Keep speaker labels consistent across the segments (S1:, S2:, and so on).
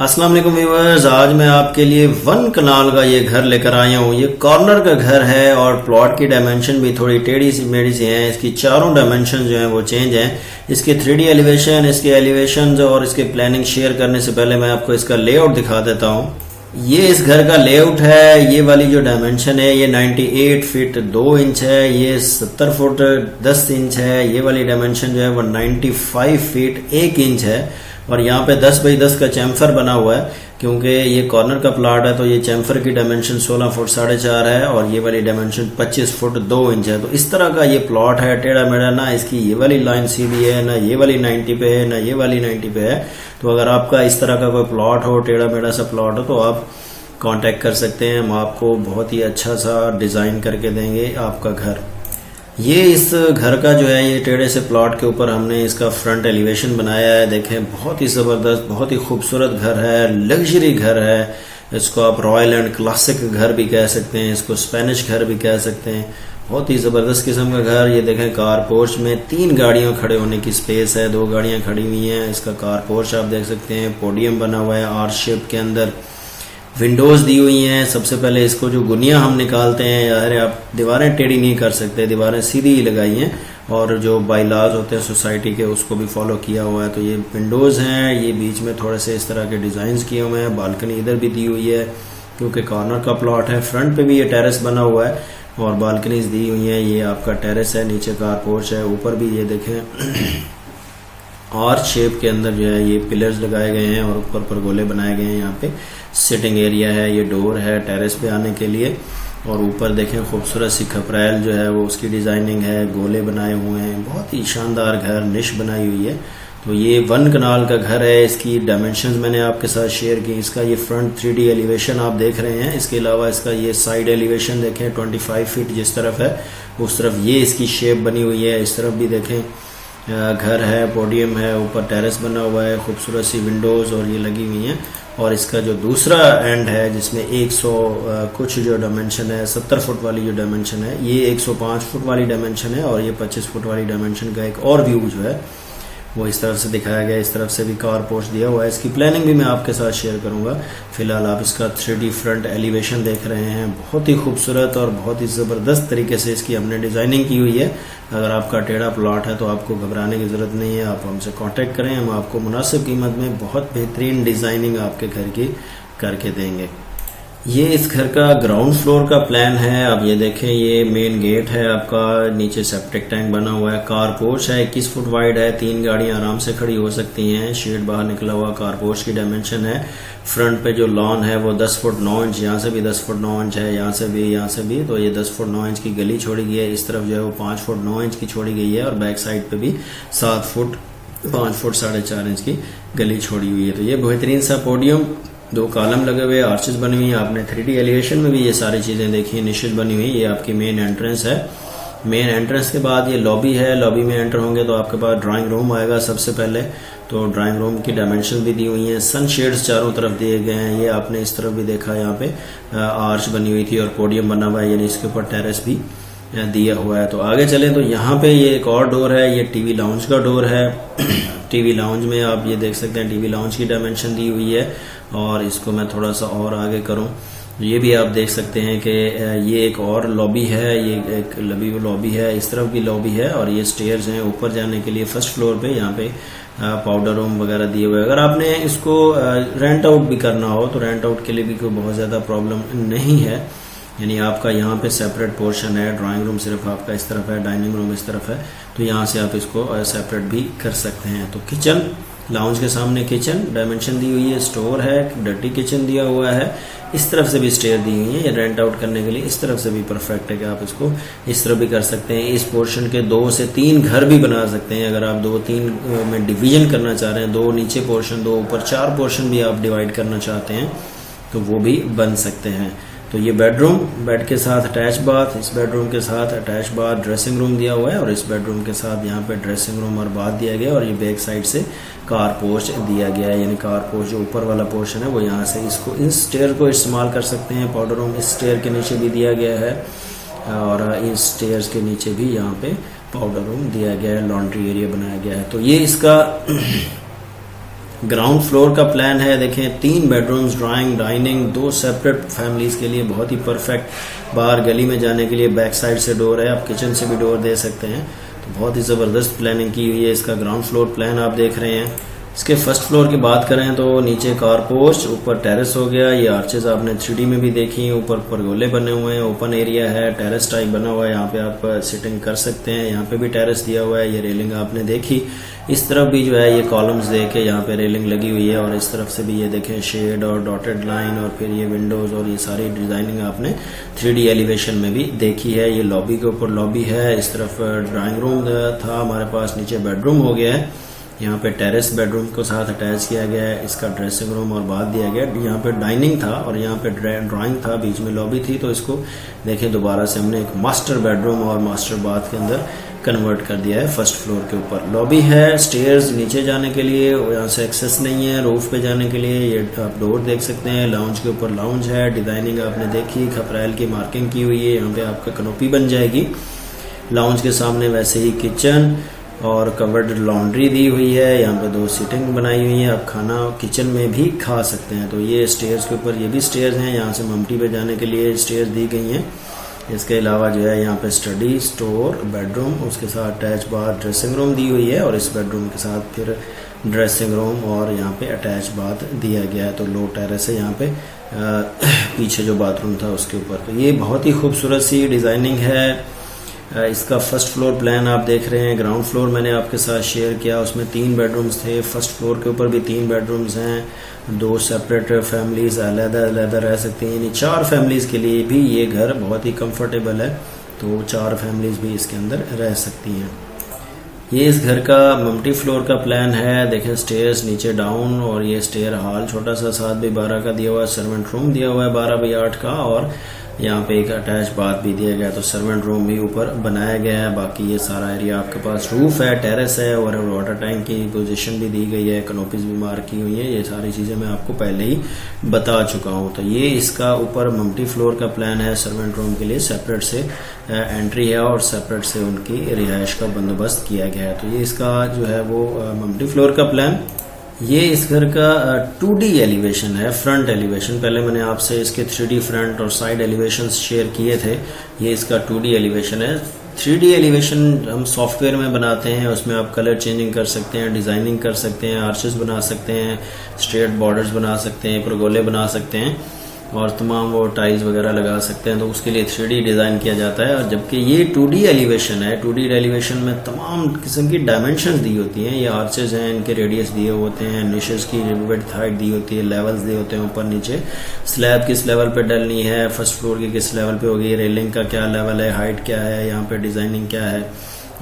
S1: अस्सलाम वालेकुम व्यूअर्स, आज मैं आपके लिए 1 कनाल का ये घर लेकर आया हूँ। ये कॉर्नर का घर है और प्लॉट की डायमेंशन भी थोड़ी टेढ़ी सी मेढ़ी सी हैं। इसकी चारों डायमेंशन जो हैं वो चेंज हैं। इसके 3D एलिवेशन, इसके एलिवेशन और इसके प्लानिंग शेयर करने से पहले मैं आपको इसका लेआउट दिखा देता हूँ। ये इस घर का लेआउट है। ये वाली जो डायमेंशन है ये 98 फीट 2 इंच है। ये 70 फुट 10 इंच है। ये वाली डायमेंशन जो है वो 95 फीट 1 इंच है। और यहाँ पे 10 बाई 10 का चैम्फर बना हुआ है, क्योंकि ये कॉर्नर का प्लाट है तो ये चैम्फर की डायमेंशन 16 फुट 4.5 है और ये वाली डायमेंशन 25 फुट 2 इंच है। तो इस तरह का ये प्लॉट है, टेढ़ा मेढ़ा ना इसकी ये वाली लाइन सीधी है, ना ये वाली 90 पे है, ना ये वाली 90 पे है। तो अगर आपका इस तरह का कोई प्लॉट हो, टेढ़ा मेढ़ा सा प्लॉट हो, तो आप कांटेक्ट कर सकते हैं। हम आपको बहुत ही अच्छा सा डिजाइन करके देंगे आपका घर। ये इस घर का जो है ये टेढ़े से प्लॉट के ऊपर हमने इसका फ्रंट एलिवेशन बनाया है। देखें, बहुत ही ज़बरदस्त, बहुत ही खूबसूरत घर है, लग्जरी घर है। इसको आप रॉयल एंड क्लासिक घर भी कह सकते हैं, इसको स्पेनिश घर भी कह सकते हैं। बहुत ही ज़बरदस्त किस्म का घर। ये देखें, कार पोर्च में 3 गाड़ियों खड़े होने की स्पेस है, 2 गाड़ियाँ खड़ी हुई हैं। इसका कार पोर्च आप देख सकते हैं, पोडियम बना हुआ है आर शेप के अंदर, विंडोज दी हुई हैं। सबसे पहले इसको जो गुनिया हम निकालते हैं, यार आप दीवारें टेढ़ी नहीं कर सकते, दीवारें सीधी ही लगाई हैं और जो बाइलाज होते हैं सोसाइटी के उसको भी फॉलो किया हुआ है। तो ये विंडोज हैं, ये बीच में थोड़े से इस तरह के डिजाइन किए हुए हैं। बालकनी इधर भी दी हुई है क्योंकि कॉर्नर का प्लॉट है। फ्रंट पे भी ये टेरेस बना हुआ है और बालकनीज दी हुई हैं। ये आपका टेरेस है, नीचे कार पोर्च है, ऊपर भी ये देखें आर्च शेप के अंदर जो है ये पिलर्स लगाए गए हैं और ऊपर परगोले बनाए गए हैं। यहाँ पे सिटिंग एरिया है, ये डोर है टेरेस पे आने के लिए। और ऊपर देखें खूबसूरत सी खपरेल जो है वो उसकी डिजाइनिंग है, गोले बनाए हुए हैं। बहुत ही शानदार घर, निश बनाई हुई है। तो ये 1 कनाल का घर है। इसकी डायमेंशंस मैंने आपके साथ शेयर की। इसका ये फ्रंट 3D एलिवेशन आप देख रहे हैं। इसके अलावा इसका ये साइड एलिवेशन देखें, 25 फीट जिस तरफ है उस तरफ ये इसकी शेप बनी हुई है। इस तरफ भी देखें घर है, पोडियम है, ऊपर टेरेस बना हुआ है, खूबसूरत सी विंडोज और ये लगी हुई हैं। और इसका जो दूसरा एंड है जिसमें 100 कुछ जो डायमेंशन है, 70 फुट वाली जो डायमेंशन है, ये 105 फुट वाली डायमेंशन है। और ये 25 फुट वाली डायमेंशन का एक और व्यू जो है वो इस तरफ से दिखाया गया। इस तरफ से भी कार पोर्च दिया हुआ है। इसकी प्लानिंग भी मैं आपके साथ शेयर करूंगा। फिलहाल आप इसका 3D फ्रंट एलिवेशन देख रहे हैं। बहुत ही खूबसूरत और बहुत ही ज़बरदस्त तरीके से इसकी हमने डिज़ाइनिंग की हुई है। अगर आपका टेढ़ा प्लॉट है तो आपको घबराने की ज़रूरत नहीं है, आप हमसे कांटेक्ट करें। हम आपको मुनासिब कीमत में बहुत बेहतरीन डिज़ाइनिंग आपके घर की करके देंगे। ये इस घर का ग्राउंड फ्लोर का प्लान है। अब ये देखें, ये मेन गेट है आपका, नीचे सेप्टिक टैंक बना हुआ है, कार पोर्च है, 21 फुट वाइड है, 3 गाड़ियां आराम से खड़ी हो सकती हैं। शेड बाहर निकला हुआ कार पोर्च की डायमेंशन है। फ्रंट पे जो लॉन है वो 10 फुट 9 इंच, यहाँ से भी 10 फुट 9 इंच है, यहाँ से भी, यहाँ से भी। तो ये 10 फुट 9 इंच की गली छोड़ी गई है। इस तरफ जो है वो 5 फुट 9 इंच की छोड़ी गई है और बैक साइड पे भी 7 फुट 5 फुट 4.5 इंच की गली छोड़ी हुई है। तो ये बेहतरीन सा पोडियम, 2 कॉलम लगे हुए, आर्चेस बनी हुई हैं। आपने 3D एलिवेशन में भी ये सारी चीजें देखी हैं, निशेज बनी हुई। ये आपकी मेन एंट्रेंस है। मेन एंट्रेंस के बाद ये लॉबी है। लॉबी में एंटर होंगे तो आपके पास ड्राइंग रूम आएगा सबसे पहले। तो ड्राइंग रूम की डायमेंशन भी दी हुई हैं, सन शेड्स चारों तरफ दिए गए हैं। ये आपने इस तरफ भी देखा, यहाँ पे आर्च बनी हुई थी और पोडियम बना हुआ है, यानी इसके ऊपर टेरेस भी दिया हुआ है। तो आगे चलें तो यहाँ पे ये एक और डोर है, ये टीवी लाउंज का डोर है। टीवी लाउंज में आप ये देख सकते हैं, टीवी लाउंज की डायमेंशन दी हुई है। और इसको मैं थोड़ा सा और आगे करूं, ये भी आप देख सकते हैं कि ये एक और लॉबी है, ये एक लॉबी है, इस तरफ भी लॉबी है। और ये स्टेयर्स हैं ऊपर जाने के लिए फर्स्ट फ्लोर पे। यहाँ पे पाउडर रूम वगैरह दिए हुए। अगर आपने इसको रेंट आउट भी करना हो तो रेंट आउट के लिए भी कोई बहुत ज़्यादा प्रॉब्लम नहीं है। यानी आपका यहाँ पे सेपरेट पोर्शन है। ड्राइंग रूम सिर्फ आपका इस तरफ है, डाइनिंग रूम इस तरफ है, तो यहाँ से आप इसको सेपरेट भी कर सकते हैं। तो किचन, लाउंज के सामने किचन डायमेंशन दी हुई है, स्टोर है, डर्टी किचन दिया हुआ है। इस तरफ से भी स्टेयर दी हुई है, ये रेंट आउट करने के लिए इस तरफ से भी परफेक्ट है कि आप इसको इस तरफ भी कर सकते हैं। इस पोर्शन के 2 से 3 घर भी बना सकते हैं। अगर आप 2-3 में डिवीजन करना चाह रहे हैं, 2 नीचे पोर्शन, 2 ऊपर, 4 पोर्शन भी आप डिवाइड करना चाहते हैं तो वो भी बन सकते हैं। तो ये बेडरूम, बेड के साथ अटैच बाथ, इस बेडरूम के साथ अटैच बाथ, ड्रेसिंग रूम दिया हुआ है और इस बेडरूम के साथ यहाँ पे ड्रेसिंग रूम और बाथ दिया गया। और ये बैक साइड से कार पोर्च दिया गया है, यानी कार पोर्च जो ऊपर वाला पोर्शन है वो यहाँ से इसको, इस स्टेयर को इस्तेमाल कर सकते हैं। पाउडर रूम इस स्टेयर के नीचे भी दिया गया है और इस स्टेयर्स के नीचे भी यहाँ पे पाउडर रूम दिया गया है, लॉन्ड्री एरिया बनाया गया है। तो ये इसका ग्राउंड फ्लोर का प्लान है। देखें 3 bedrooms, drawing, dining, 2 separate families के लिए बहुत ही परफेक्ट। बाहर गली में जाने के लिए बैक साइड से डोर है, आप किचन से भी डोर दे सकते हैं। तो बहुत ही ज़बरदस्त प्लानिंग की हुई है। इसका ग्राउंड फ्लोर प्लान आप देख रहे हैं। इसके फर्स्ट फ्लोर की बात करें तो नीचे कार पोर्च, ऊपर टेरेस हो गया। ये आर्चेज आपने 3D में भी देखी, ऊपर परगोले बने हुए हैं, ओपन एरिया है, टेरेस टाइप बना हुआ है। यहाँ पे आप सिटिंग कर सकते हैं। यहाँ पे भी टेरेस दिया हुआ है। ये रेलिंग आपने देखी। इस तरफ भी जो है ये कॉलम्स दे के यहाँ पे रेलिंग लगी हुई है, और इस तरफ से भी ये देखें शेड और डॉटेड लाइन, और फिर ये विंडोज और ये सारी डिजाइनिंग आपने 3D एलिवेशन में भी देखी है। ये लॉबी के ऊपर लॉबी है। इस तरफ ड्राइंग रूम था हमारे पास, नीचे बेडरूम हो गया है। यहाँ पे टेरेस बेडरूम को साथ अटैच किया गया है। इसका ड्रेसिंग रूम और बाथ दिया गया। यहाँ पे डाइनिंग था और यहाँ पे ड्राइंग था, बीच में लॉबी थी। तो इसको देखें दोबारा से हमने एक मास्टर बेडरूम और मास्टर बाथ के अंदर कन्वर्ट कर दिया है। फर्स्ट फ्लोर के ऊपर लॉबी है, स्टेयर्स नीचे जाने के लिए, यहाँ से एक्सेस नहीं है। रूफ पे जाने के लिए ये आप डोर देख सकते हैं। लाउंज के ऊपर लाउंज है। डिजाइनिंग आपने देखी, खपरेल की मार्किंग की हुई है। यहाँ पे आपका कनोपी बन जाएगी। लाउंज के सामने वैसे ही किचन और कवर्ड लॉन्ड्री दी हुई है। यहाँ पे 2 सीटिंग बनाई हुई है। आप खाना किचन में भी खा सकते हैं। तो ये स्टेयर्स के ऊपर ये भी स्टेयर्स हैं। यहाँ से ममटी पे जाने के लिए स्टेयर्स दी गई हैं। इसके अलावा जो है यहाँ पे स्टडी, स्टोर, बेडरूम, उसके साथ अटैच बाथ, ड्रेसिंग रूम दी हुई है, और इस बेडरूम के साथ फिर ड्रेसिंग रूम और यहाँ पे अटैच बाथ दिया गया है। तो लो टेरेस है यहाँ पे पीछे जो बाथरूम था उसके ऊपर। तो ये बहुत ही खूबसूरत सी डिजाइनिंग है। इसका फर्स्ट फ्लोर प्लान आप देख रहे हैं। ग्राउंड फ्लोर मैंने आपके साथ शेयर किया, उसमें 3 बेडरूम्स थे। फर्स्ट फ्लोर के ऊपर भी 3 बेडरूम्स हैं। 2 सेपरेट फैमिलीज अलग-अलग रह सकती हैं। यानी 4 फैमिलीज के लिए भी ये घर बहुत ही कंफर्टेबल है। तो 4 फैमिलीज भी इसके अंदर रह सकती हैं। ये इस घर का मल्टी फ्लोर का प्लान है। देखें स्टेयर्स नीचे डाउन, और ये स्टेयर हॉल छोटा सा 7x12 का दिया हुआ है। सर्वेंट रूम दिया हुआ है 12x8 का, और यहाँ पे एक अटैच बाथ भी दिया गया। तो सर्वेंट रूम भी ऊपर बनाया गया है। बाकी ये सारा एरिया आपके पास रूफ है, टेरेस है, और वाटर टैंक की पोजीशन भी दी गई है। कनोपीज भी मार्क की हुई है। ये सारी चीजें मैं आपको पहले ही बता चुका हूँ। तो ये इसका ऊपर मल्टी फ्लोर का प्लान है। सर्वेंट रूम के लिए सेपरेट से एंट्री है और सेपरेट से उनकी रिहाइश का बंदोबस्त किया गया है। तो ये इसका जो है वो मल्टी फ्लोर का प्लान। ये इस घर का 2D एलिवेशन है, फ्रंट एलिवेशन। पहले मैंने आपसे इसके 3D फ्रंट और साइड एलिवेशन शेयर किए थे। ये इसका 2D एलिवेशन है। 3D एलिवेशन हम सॉफ्टवेयर में बनाते हैं। उसमें आप कलर चेंजिंग कर सकते हैं, डिजाइनिंग कर सकते हैं, आर्चेस बना सकते हैं, स्ट्रेट बॉर्डर्स बना सकते हैं, परगोले बना सकते हैं, और तमाम वो टाइल्स वगैरह लगा सकते हैं। तो उसके लिए 3D डिज़ाइन किया जाता है। और जबकि ये 2D एलिवेशन है। 2D एलिवेशन में तमाम किस्म की डायमेंशंस दी होती हैं। ये आर्चेज हैं, इनके रेडियस दिए होते हैं, निशेस की विड्थ हाइट दी होती है, लेवल्स दिए होते हैं ऊपर नीचे, स्लैब किस लेवल पे डलनी है, फर्स्ट फ्लोर की किस लेवल पे होगी, रेलिंग का क्या लेवल है, हाइट क्या है, यहाँ पे डिजाइनिंग क्या है।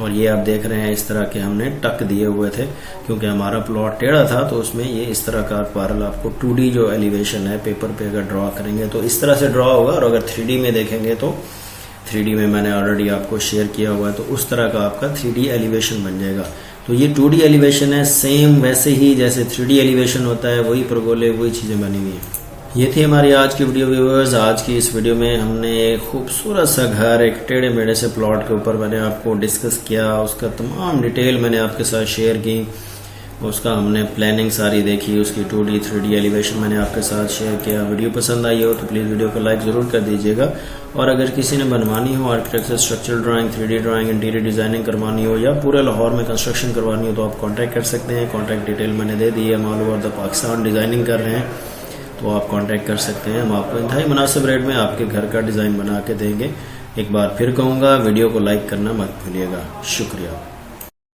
S1: और ये आप देख रहे हैं इस तरह के हमने टक दिए हुए थे, क्योंकि हमारा प्लॉट टेढ़ा था। तो उसमें ये इस तरह का पैरेलल आपको 2D जो एलिवेशन है पेपर पे अगर ड्रॉ करेंगे तो इस तरह से ड्रॉ होगा। और अगर 3D में देखेंगे तो 3D में मैंने ऑलरेडी आपको शेयर किया हुआ है। तो उस तरह का आपका 3D एलिवेशन बन जाएगा। तो ये 2D एलिवेशन है, सेम वैसे ही जैसे 3D एलिवेशन होता है, वही परगोले वही चीजें बनी हुई हैं। ये थी हमारी आज की वीडियो व्यूअर्स। आज की इस वीडियो में हमने एक खूबसूरत सा घर एक टेढ़े मेढ़े से प्लॉट के ऊपर मैंने आपको डिस्कस किया। उसका तमाम डिटेल मैंने आपके साथ शेयर की। उसका हमने प्लानिंग सारी देखी, उसकी 2D 3D एलिवेशन मैंने आपके साथ शेयर किया। वीडियो पसंद आई हो तो प्लीज़ वीडियो को लाइक ज़रूर कर दीजिएगा। और अगर किसी ने बनवानी हो architecture, structural drawing, 3D drawing, interior designing करवानी हो, या पूरे लाहौर में कंस्ट्रक्शन करवानी हो, तो आप कॉन्टैक्ट कर सकते हैं। कॉन्टैक्ट डिटेल मैंने दे दी है। All over the Pakistan designing कर रहे हैं, तो आप कांटेक्ट कर सकते हैं। हम आपको इंतहाई मुनासिब रेट में आपके घर का डिज़ाइन बना के देंगे। एक बार फिर कहूँगा, वीडियो को लाइक करना मत भूलिएगा। शुक्रिया।